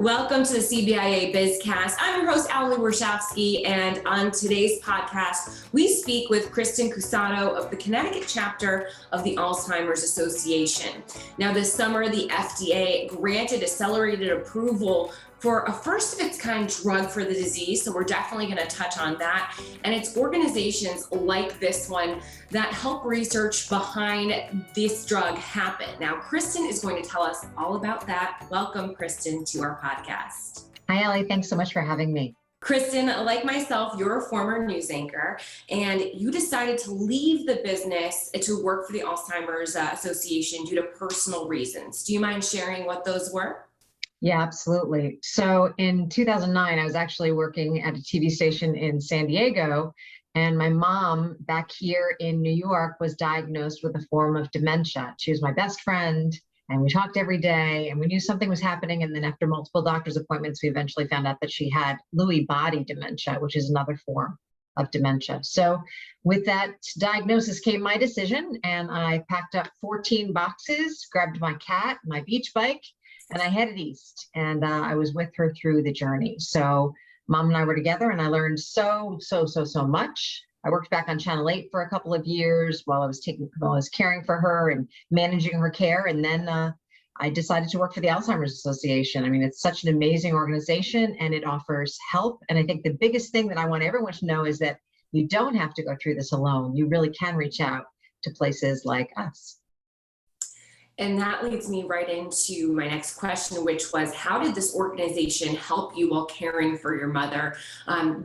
Welcome to the CBIA BizCast. I'm your host, Ali Warshavsky, and on today's podcast, we speak with Kristen Cusato of the Connecticut chapter of the Alzheimer's Association. Now, this summer, the FDA granted accelerated approval for a first-of-its-kind drug for the disease, so we're definitely going to touch on that. And it's organizations like this one that help research behind this drug happen. Now, Kristen is going to tell us all about that. Welcome, Kristen, to our podcast. Hi, Ali. Thanks so much for having me. Kristen, like myself, you're a former news anchor, and you decided to leave the business to work for the Alzheimer's Association due to personal reasons. Do you mind sharing what those were? Yeah, absolutely. So in 2009, I was actually working at a TV station in San Diego, and my mom back here in New York was diagnosed with a form of dementia. She was my best friend, and we talked every day, and we knew something was happening. And then after multiple doctor's appointments, we eventually found out that she had Lewy body dementia, which is another form of dementia. So with that diagnosis came my decision, and I packed up 14 boxes, grabbed my cat, my beach bike, and I headed east, and I was with her through the journey. So Mom and I were together, and I learned so much. I worked back on Channel 8 for a couple of years while I was caring for her and managing her care. And then I decided to work for the Alzheimer's Association. I mean, it's such an amazing organization, and it offers help. And I think the biggest thing that I want everyone to know is that you don't have to go through this alone. You really can reach out to places like us. And that leads me right into my next question, which was, how did this organization help you while caring for your mother?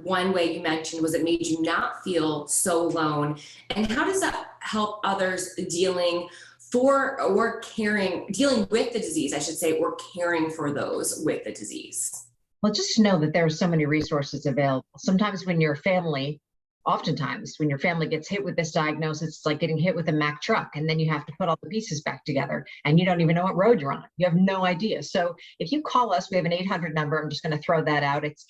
One way you mentioned was it made you not feel so alone. And how does that help others dealing with the disease, I should say, or caring for those with the disease? Well, just to know that there are so many resources available. Oftentimes, when your family gets hit with this diagnosis, it's like getting hit with a Mack truck, and then you have to put all the pieces back together, and you don't even know what road you're on. You have no idea. So if you call us, we have an 800 number. I'm just going to throw that out. It's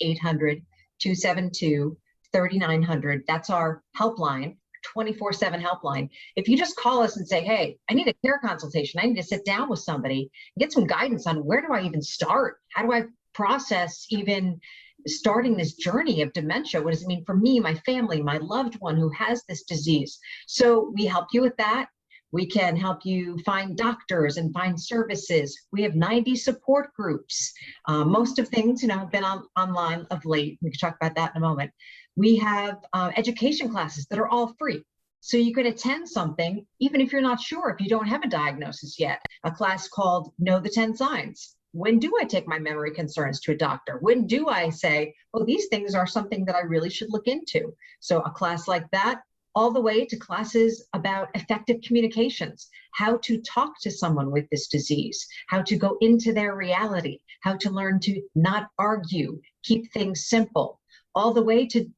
800-272-3900. That's our helpline, 24/7 helpline. If you just call us and say, hey, I need a care consultation, I need to sit down with somebody, get some guidance on where do I even start? How do I process even starting this journey of dementia? What does it mean for me, my family, my loved one who has this disease? So we help you with that. We can help you find doctors and find services. We have 90 support groups. Most of things, have been online of late. We can talk about that in a moment. We have education classes that are all free. So you could attend something, even if you're not sure, if you don't have a diagnosis yet. A class called Know the 10 Signs. When do I take my memory concerns to a doctor? When do I say, oh, these things are something that I really should look into? So a class like that, all the way to classes about effective communications, how to talk to someone with this disease, how to go into their reality, how to learn to not argue, keep things simple, all the way to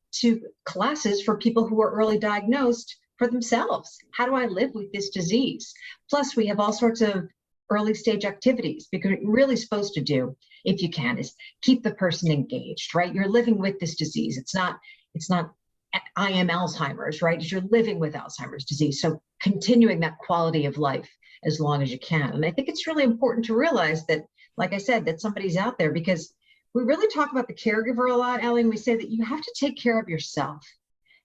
classes for people who are early diagnosed for themselves. How do I live with this disease? Plus, we have all sorts of early stage activities, because what you're really supposed to do, if you can, is keep the person engaged, right? You're living with this disease. It's not I am Alzheimer's, right? You're living with Alzheimer's disease. So continuing that quality of life as long as you can. And I think it's really important to realize that, like I said, that somebody's out there, because we really talk about the caregiver a lot, Ellie, and we say that you have to take care of yourself,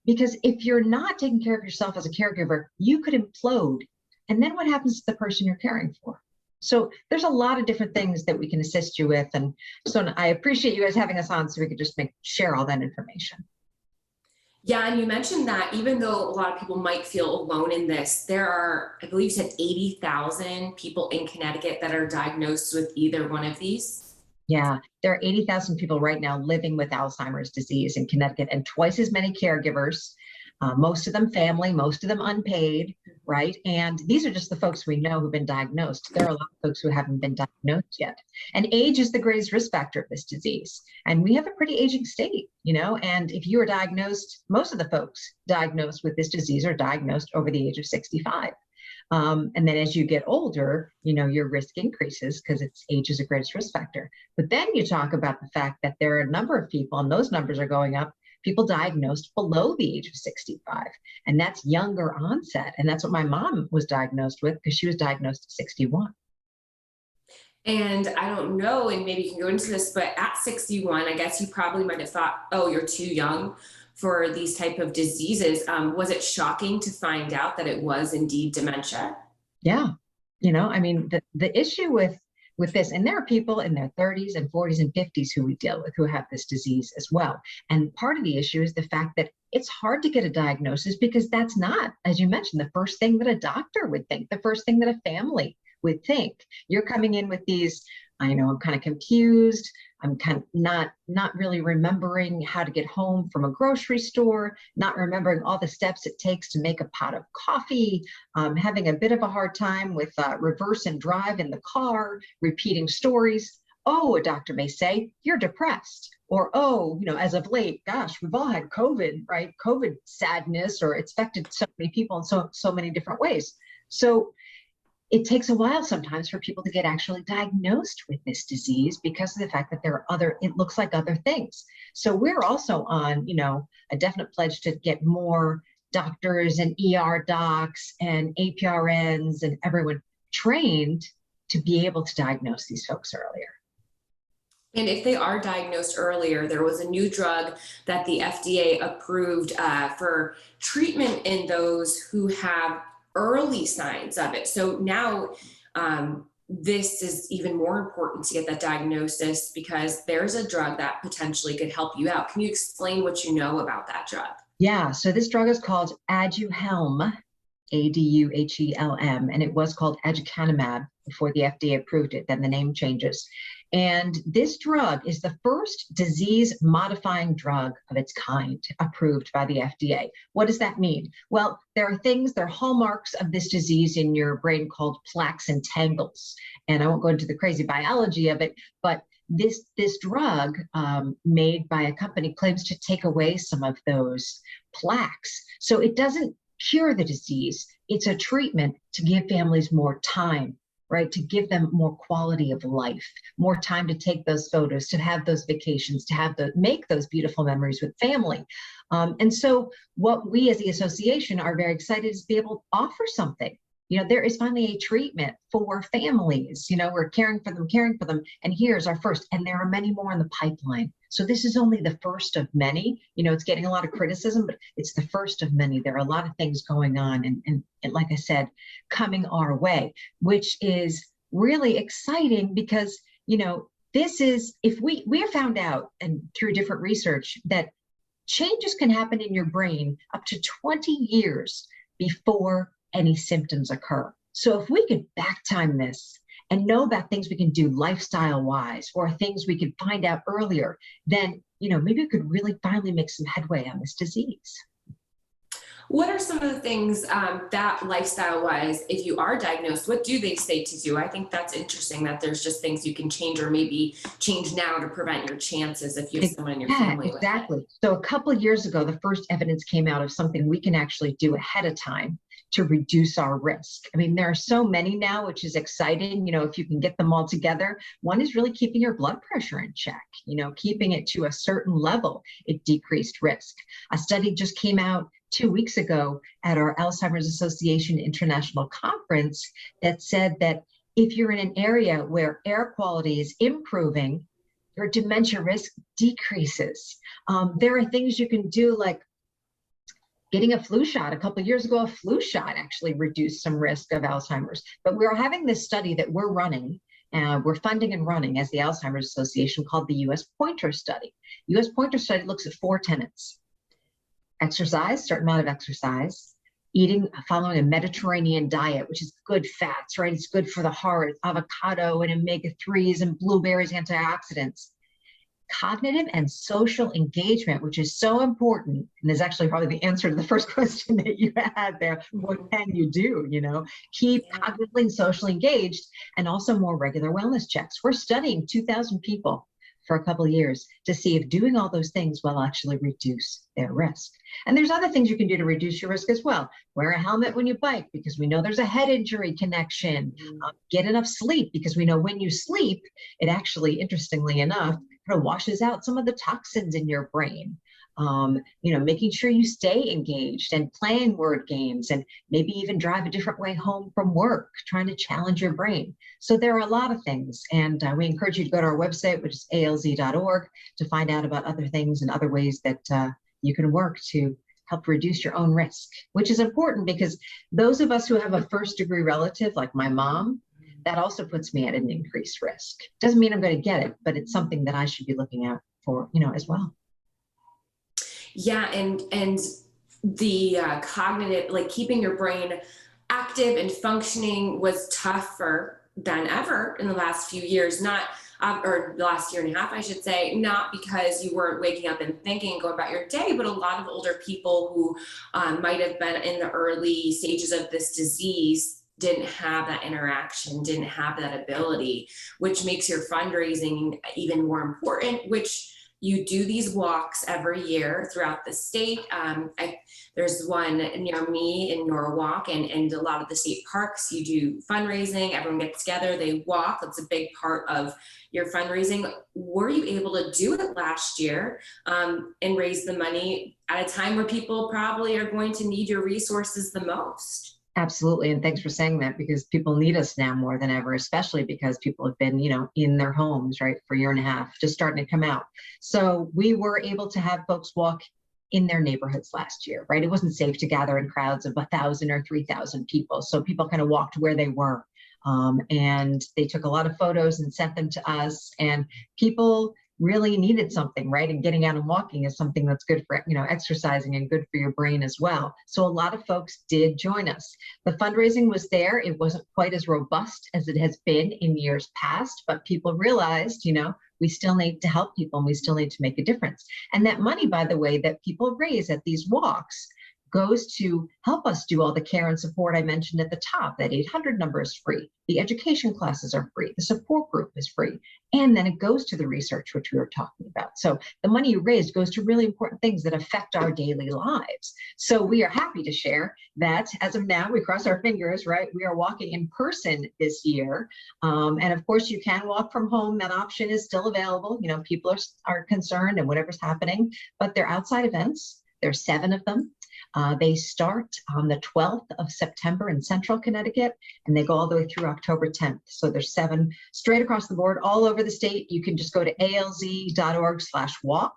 because if you're not taking care of yourself as a caregiver, you could implode. And then what happens to the person you're caring for? So there's a lot of different things that we can assist you with. And so I appreciate you guys having us on so we could just share all that information. Yeah, and you mentioned that even though a lot of people might feel alone in this, there are, I believe you said 80,000 people in Connecticut that are diagnosed with either one of these. Yeah, there are 80,000 people right now living with Alzheimer's disease in Connecticut, and twice as many caregivers. Most of them family, most of them unpaid, right? And these are just the folks we know who've been diagnosed. There are a lot of folks who haven't been diagnosed yet. And age is the greatest risk factor of this disease. And we have a pretty aging state, and if you are diagnosed, most of the folks diagnosed with this disease are diagnosed over the age of 65. And then as you get older, your risk increases because age is the greatest risk factor. But then you talk about the fact that there are a number of people, and those numbers are going up, people diagnosed below the age of 65, and that's younger onset. And that's what my mom was diagnosed with, because she was diagnosed at 61. And I don't know, and maybe you can go into this, but at 61, I guess you probably might have thought, oh, you're too young for these type of diseases. Was it shocking to find out that it was indeed dementia? Yeah. I mean, the issue with this, and there are people in their 30s and 40s and 50s who we deal with who have this disease as well. And part of the issue is the fact that it's hard to get a diagnosis because that's not, as you mentioned, the first thing that a doctor would think, the first thing that a family would think. You're coming in with these, I know I'm kind of confused. I'm kind of not really remembering how to get home from a grocery store, not remembering all the steps it takes to make a pot of coffee, having a bit of a hard time with reverse and drive in the car, repeating stories. Oh, a doctor may say, you're depressed. Or, oh, as of late, gosh, we've all had COVID, right? COVID sadness, or it's affected so many people in so many different ways. So it takes a while sometimes for people to get actually diagnosed with this disease because of the fact that there are it looks like other things. So we're also on, a definite pledge to get more doctors and ER docs and APRNs and everyone trained to be able to diagnose these folks earlier. And if they are diagnosed earlier, there was a new drug that the FDA approved for treatment in those who have early signs of it. So now this is even more important to get that diagnosis because there's a drug that potentially could help you out. Can you explain what you know about that drug? Yeah, so this drug is called Aduhelm, Aduhelm, and it was called aducanumab before the FDA approved it, then the name changes. And this drug is the first disease-modifying drug of its kind approved by the FDA. What does that mean? Well, there are hallmarks of this disease in your brain called plaques and tangles. And I won't go into the crazy biology of it, but this drug made by a company claims to take away some of those plaques. So it doesn't cure the disease. It's a treatment to give families more time, right? To give them more quality of life, more time to take those photos, to have those vacations, to make those beautiful memories with family. And so what we as the association are very excited is to be able to offer something. There is finally a treatment for families. We're caring for them. And here's our first, and there are many more in the pipeline. So this is only the first of many. It's getting a lot of criticism, but it's the first of many. There are a lot of things going on and like I said, coming our way, which is really exciting because, this is, if we have found out and through different research that changes can happen in your brain up to 20 years before any symptoms occur. So if we could back time this and know about things we can do lifestyle wise or things we could find out earlier, then, maybe we could really finally make some headway on this disease. What are some of the things that lifestyle wise, if you are diagnosed, what do they say to do? I think that's interesting that there's just things you can change or maybe change now to prevent your chances if you have someone in your family. Exactly. With it. So a couple of years ago, the first evidence came out of something we can actually do ahead of time to reduce our risk. I mean, there are so many now, which is exciting, if you can get them all together. One is really keeping your blood pressure in check, keeping it to a certain level. It decreased risk. A study just came out 2 weeks ago at our Alzheimer's Association International Conference that said that if you're in an area where air quality is improving, your dementia risk decreases. There are things you can do like getting a flu shot. A couple of years ago, a flu shot actually reduced some risk of Alzheimer's. But we're having this study that we're running, we're funding and running as the Alzheimer's Association called the US Pointer Study. US Pointer Study looks at 4 tenets. Exercise, certain amount of exercise, eating, following a Mediterranean diet, which is good fats, right? It's good for the heart, avocado and omega-3s and blueberries, antioxidants. Cognitive and social engagement, which is so important, and is actually probably the answer to the first question that you had there. What can you do? Keep cognitively and socially engaged, and also more regular wellness checks. We're studying 2,000 people for a couple of years to see if doing all those things will actually reduce their risk. And there's other things you can do to reduce your risk as well. Wear a helmet when you bike because we know there's a head injury connection. Get enough sleep because we know when you sleep, it actually, interestingly enough, kind of washes out some of the toxins in your brain. Making sure you stay engaged and playing word games and maybe even drive a different way home from work, trying to challenge your brain. So there are a lot of things. And we encourage you to go to our website, which is alz.org, to find out about other things and other ways that you can work to help reduce your own risk, which is important because those of us who have a first degree relative, like my mom, that also puts me at an increased risk. Doesn't mean I'm going to get it, but it's something that I should be looking out for, as well. Yeah, and the cognitive, like keeping your brain active and functioning was tougher than ever in the last few years, or the last year and a half, I should say, not because you weren't waking up and thinking and going about your day, but a lot of older people who might have been in the early stages of this disease didn't have that interaction, didn't have that ability, which makes your fundraising even more important, which you do these walks every year throughout the state. There's one near me in Norwalk and a lot of the state parks. You do fundraising, everyone gets together, they walk. That's a big part of your fundraising. Were you able to do it last year and raise the money at a time where people probably are going to need your resources the most? Absolutely. And thanks for saying that, because people need us now more than ever, especially because people have been, in their homes, right, for a year and a half, just starting to come out. So we were able to have folks walk in their neighborhoods last year, right? It wasn't safe to gather in crowds of 1,000 or 3,000 people. So people kind of walked where they were. And they took a lot of photos and sent them to us. And people really needed something, right? And getting out and walking is something that's good for, exercising and good for your brain as well. So a lot of folks did join us. The fundraising was there. It wasn't quite as robust as it has been in years past, but people realized, we still need to help people and we still need to make a difference. And that money, by the way, that people raise at these walks goes to help us do all the care and support I mentioned at the top. That 800 number is free. The education classes are free. The support group is free. And then it goes to the research, which we were talking about. So the money you raised goes to really important things that affect our daily lives. So we are happy to share that as of now, we cross our fingers, right? We are walking in person this year. And of course, you can walk from home. That option is still available. People are concerned and whatever's happening, but they're outside events. There's 7 of them. They start on the 12th of September in Central Connecticut, and they go all the way through October 10th. So there's 7 straight across the board, all over the state. You can just go to alz.org/walk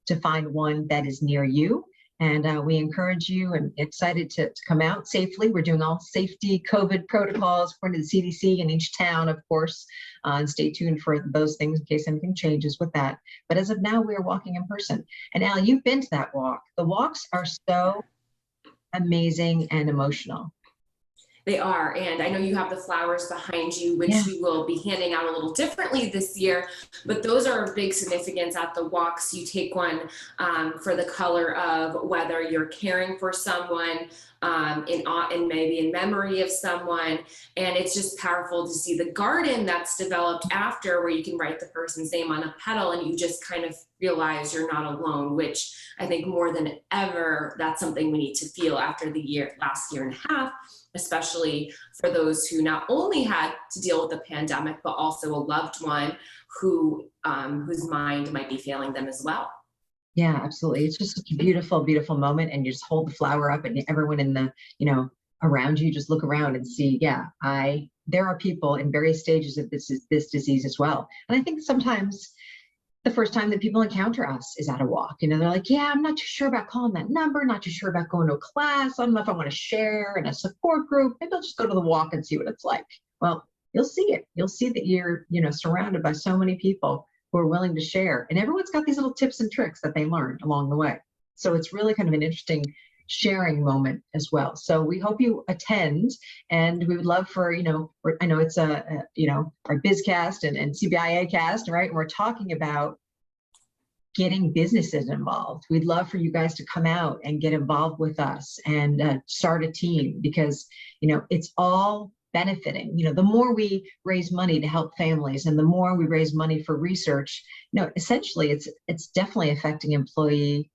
to find one that is near you. And we encourage you and excited to come out safely. We're doing all safety COVID protocols according to the CDC in each town, of course, and stay tuned for those things in case anything changes with that. But as of now, we are walking in person. And Ali, you've been to that walk. The walks are so amazing and emotional. They are. And I know you have the flowers behind you, which you will be handing out a little differently this year, but those are of big significance at the walks. You take one for the color of whether you're caring for someone, in maybe in memory of someone. And it's just powerful to see the garden that's developed after, where you can write the person's name on a petal and you just kind of realize you're not alone, which I think more than ever, that's something we need to feel after the last year and a half, especially for those who not only had to deal with the pandemic, but also a loved one whose mind might be failing them as well. Yeah, absolutely. It's just such a beautiful, beautiful moment. And you just hold the flower up and everyone in the, around you, just look around and see, there are people in various stages of this disease as well. And I think sometimes the first time that people encounter us is at a walk. They're like, I'm not too sure about calling that number, not too sure about going to a class. I don't know if I want to share in a support group. Maybe I'll just go to the walk and see what it's like. Well, you'll see it. You'll see that you're, surrounded by so many people who are willing to share. And everyone's got these little tips and tricks that they learned along the way. So it's really kind of an interesting sharing moment as well. So we hope you attend, and we would love for, I know it's our BizCast and CBIA cast, right? And we're talking about getting businesses involved. We'd love for you guys to come out and get involved with us and start a team, because, it's all benefiting. The more we raise money to help families and the more we raise money for research, essentially it's definitely affecting employee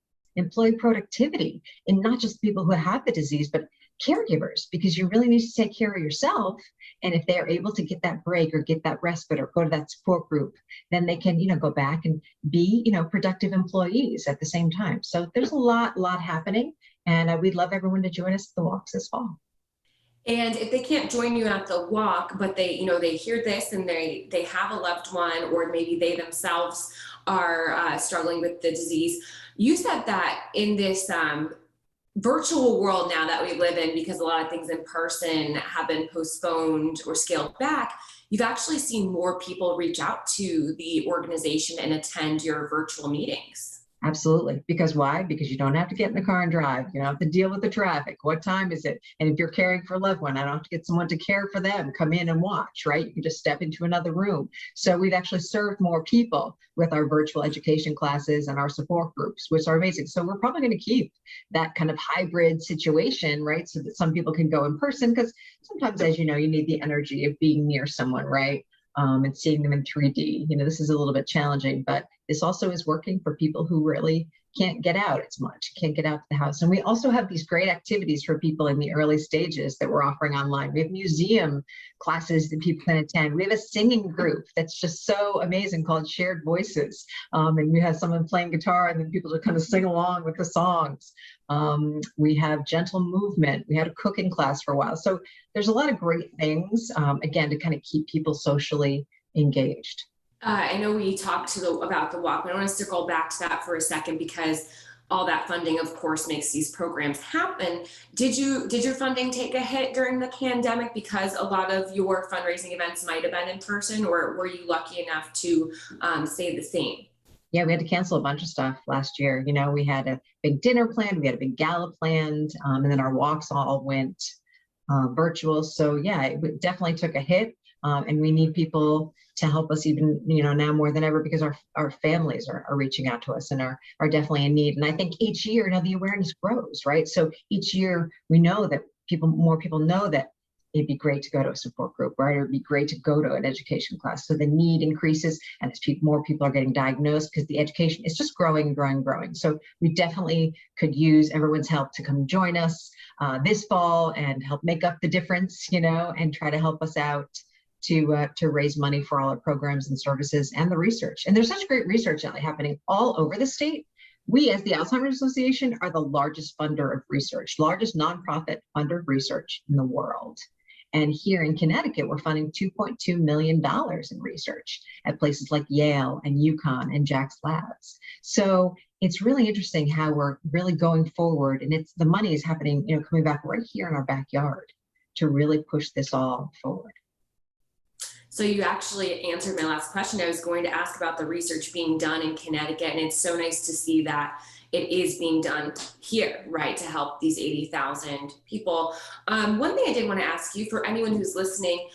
productivity, and not just people who have the disease, but caregivers, because you really need to take care of yourself. And if they're able to get that break or get that respite or go to that support group, then they can, go back and be, productive employees at the same time. So there's a lot happening. And we'd love everyone to join us at the walks this fall. And if they can't join you at the walk, but they hear this and they have a loved one, or maybe they themselves are struggling with the disease, you said that in this virtual world now that we live in, because a lot of things in person have been postponed or scaled back, you've actually seen more people reach out to the organization and attend your virtual meetings. Absolutely. Because why? Because you don't have to get in the car and drive. You don't have to deal with the traffic. What time is it? And if you're caring for a loved one, I don't have to get someone to care for them, come in and watch, right? You can just step into another room. So we've actually served more people with our virtual education classes and our support groups, which are amazing. So we're probably going to keep that kind of hybrid situation, right? So that some people can go in person, because sometimes, as you know, you need the energy of being near someone, right? And seeing them in 3D. This is a little bit challenging, but this also is working for people who really can't get out as much, can't get out to the house. And we also have these great activities for people in the early stages that we're offering online. We have museum classes that people can attend. We have a singing group that's just so amazing called Shared Voices. And we have someone playing guitar and then people just kind of sing along with the songs. We have gentle movement. We had a cooking class for a while. So there's a lot of great things, again, to kind of keep people socially engaged. I know we talked about the walk, but I want to circle back to that for a second, because all that funding, of course, makes these programs happen. Did your funding take a hit during the pandemic because a lot of your fundraising events might have been in person, or were you lucky enough to stay the same? Yeah, we had to cancel a bunch of stuff last year. We had a big dinner planned, we had a big gala planned, and then our walks all went virtual. So yeah, it definitely took a hit, and we need people to help us even, now more than ever, because our families are reaching out to us and are definitely in need. And I think each year, the awareness grows, right? So each year we know that more people know that it'd be great to go to a support group, right? Or it'd be great to go to an education class. So the need increases, and as more people are getting diagnosed, because the education is just growing. So we definitely could use everyone's help to come join us this fall and help make up the difference, and try to help us out to raise money for all our programs and services and the research. And there's such great research happening all over the state. We, as the Alzheimer's Association, are the largest funder of research, largest nonprofit funder of research in the world. And here in Connecticut, we're funding $2.2 million in research at places like Yale and UConn and Jack's Labs. So it's really interesting how we're really going forward, and the money is happening, coming back right here in our backyard to really push this all forward. So you actually answered my last question. I was going to ask about the research being done in Connecticut, and it's so nice to see that it is being done here, right, to help these 80,000 people. One thing I did want to ask you, for anyone who's listening,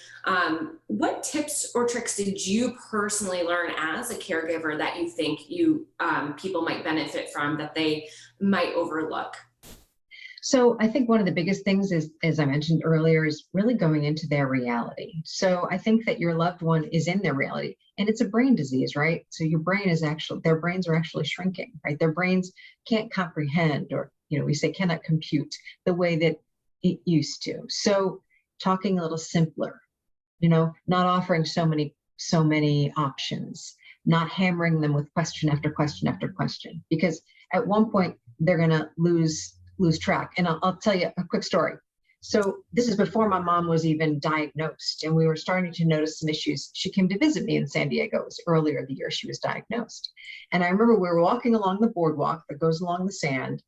what tips or tricks did you personally learn as a caregiver that you think people might benefit from, that they might overlook? So I think one of the biggest things is, as I mentioned earlier, is really going into their reality. So I think that your loved one is in their reality, and it's a brain disease, right? So their brains are actually shrinking, right? Their brains can't comprehend, or, we say cannot compute the way that it used to. So talking a little simpler, not offering so many options, not hammering them with question after question after question, because at one point they're going to lose track. And I'll tell you a quick story. So this is before my mom was even diagnosed, and we were starting to notice some issues. She came to visit me in San Diego. It was earlier the year she was diagnosed. And I remember we were walking along the boardwalk that goes along the sand.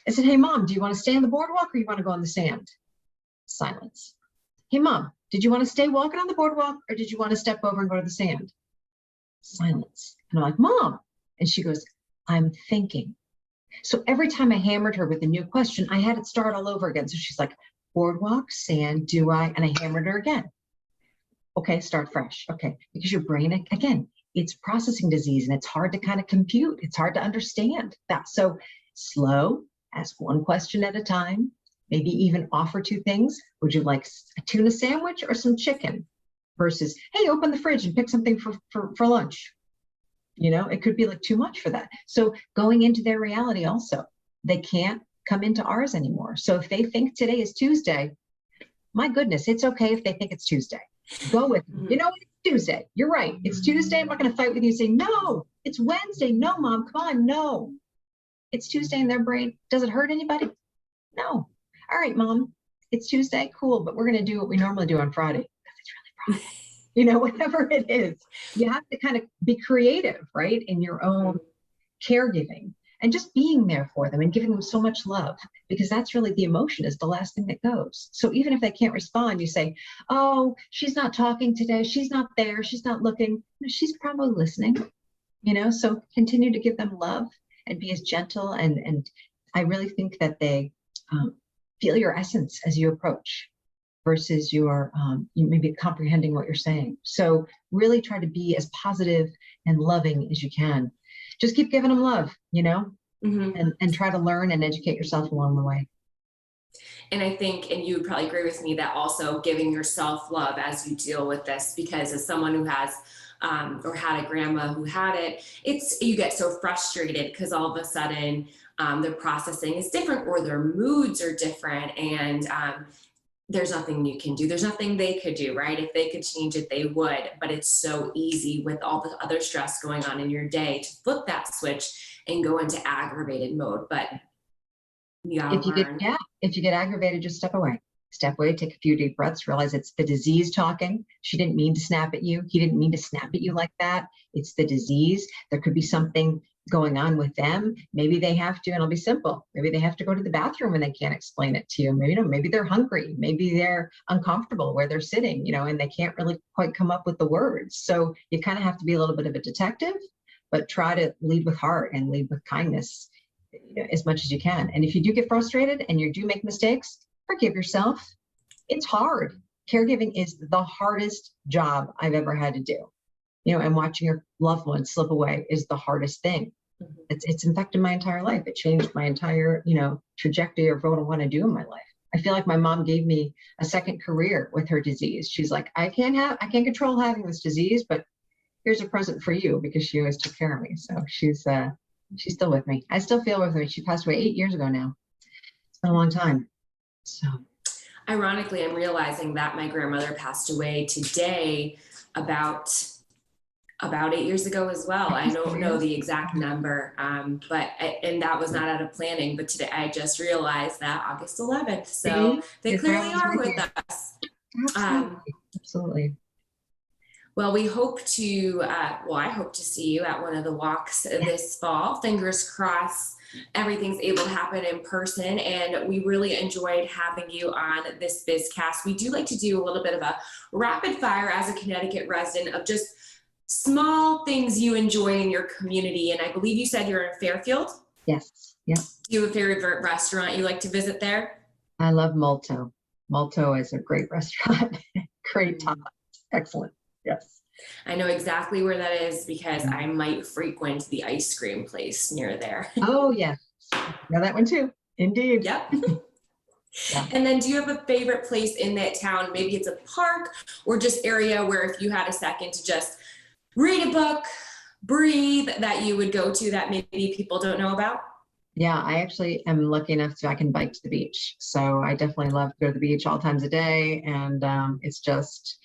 I said, "Hey, Mom, do you want to stay on the boardwalk or you want to go on the sand?" Silence. "Hey, Mom, did you want to stay walking on the boardwalk or did you want to step over and go to the sand?" Silence. And I'm like, "Mom." And she goes, "I'm thinking." So every time I hammered her with a new question, I had it start all over again. So she's like, "Boardwalk, sand, do I?" And I hammered her again. "Okay, start fresh." Okay, because your brain, again, it's processing disease and it's hard to kind of compute. It's hard to understand that. So slow, ask one question at a time, maybe even offer two things. Would you like a tuna sandwich or some chicken? Versus, "Hey, open the fridge and pick something for lunch." It could be like too much for that. So going into their reality also, they can't come into ours anymore. So if they think today is Tuesday, my goodness, it's okay if they think it's Tuesday. Go with it. You know what? It's Tuesday. You're right. It's Tuesday. I'm not going to fight with you and say, no, it's Wednesday. No, Mom, come on. No, it's Tuesday in their brain. Does it hurt anybody? No. All right, Mom, it's Tuesday. Cool. But we're going to do what we normally do on Friday because it's really Friday. You know, whatever it is, you have to kind of be creative, right? In your own caregiving and just being there for them and giving them so much love, because that's really the emotion is the last thing that goes. So even if they can't respond, you say, oh, she's not talking today. She's not there. She's not looking. She's probably listening, you know, so continue to give them love and be as gentle. And I really think that they feel your essence as you approach versus your you maybe comprehending what you're saying. So really try to be as positive and loving as you can. Just keep giving them love, you know, and try to learn and educate yourself along the way. And I think, and you would probably agree with me, that also giving yourself love as you deal with this, because as someone who has or had a grandma who had it, you get so frustrated because all of a sudden their processing is different or their moods are different, and there's nothing you can do. There's nothing they could do, right? If they could change it, they would. But it's so easy with all the other stress going on in your day to flip that switch and go into aggravated mode. But you gotta learn. If you get aggravated, just step away. Step away, take a few deep breaths, realize it's the disease talking. She didn't mean to snap at you. He didn't mean to snap at you like that. It's the disease. There could be something going on with them. Maybe they have to, and it'll be simple. Maybe they have to go to the bathroom and they can't explain it to you. Maybe, maybe they're hungry. Maybe they're uncomfortable where they're sitting, you know, and they can't really quite come up with the words. So you kind of have to be a little bit of a detective, but try to lead with heart and lead with kindness, you know, as much as you can. And if you do get frustrated and you do make mistakes, forgive yourself. It's hard. Caregiving is the hardest job I've ever had to do. You know, and watching your loved one slip away is the hardest thing. It's infected my entire life. It changed my entire, you know, trajectory of what I want to do in my life. I feel like my mom gave me a second career with her disease. She's like, I can't control having this disease, but here's a present for you, because she always took care of me. So she's still with me. I still feel with her. She passed away 8 years ago now. It's been a long time. So ironically, I'm realizing that my grandmother passed away today about 8 years ago as well. I don't know the exact number, and that was not out of planning, but today I just realized that August 11th. So they clearly are with us. Absolutely. Well, we hope to, I hope to see you at one of the walks this fall. Fingers crossed everything's able to happen in person. And we really enjoyed having you on this BizCast. We do like to do a little bit of a rapid fire as a Connecticut resident of just small things you enjoy in your community. And I believe you said you're in Fairfield? Yes. Yeah. Do you have a favorite restaurant you like to visit there? I love Molto. Molto is a great restaurant. Great top. Excellent. Yes. I know exactly where that is because I might frequent the ice cream place near there. Oh, yeah. Know that one too. Indeed. Yep. Yeah. And then do you have a favorite place in that town? Maybe it's a park or just area where if you had a second to just read a book, breathe, that you would go to that maybe people don't know about? Yeah, I actually am lucky enough I can bike to the beach. So I definitely love to go to the beach all times a day. And it's just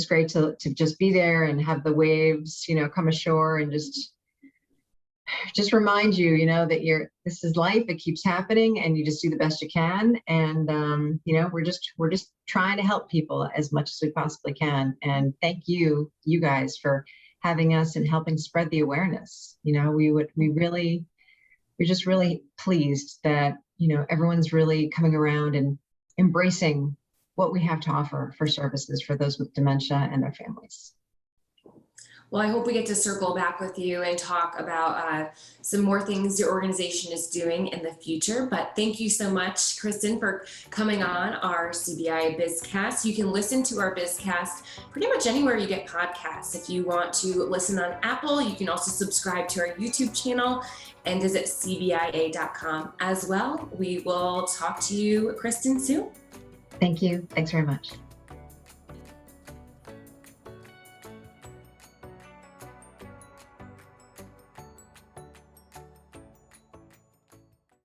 great to just be there and have the waves, you know, come ashore and just remind you, you know, that this is life. It keeps happening and you just do the best you can. And, you know, we're just trying to help people as much as we possibly can. And thank you guys for having us and helping spread the awareness. You know, we're just really pleased that, you know, everyone's really coming around and embracing what we have to offer for services for those with dementia and their families. Well, I hope we get to circle back with you and talk about some more things your organization is doing in the future. But thank you so much, Kristen, for coming on our CBIA BizCast. You can listen to our BizCast pretty much anywhere you get podcasts. If you want to listen on Apple, you can also subscribe to our YouTube channel and visit CBIA.com as well. We will talk to you, Kristen, soon. Thank you. Thanks very much.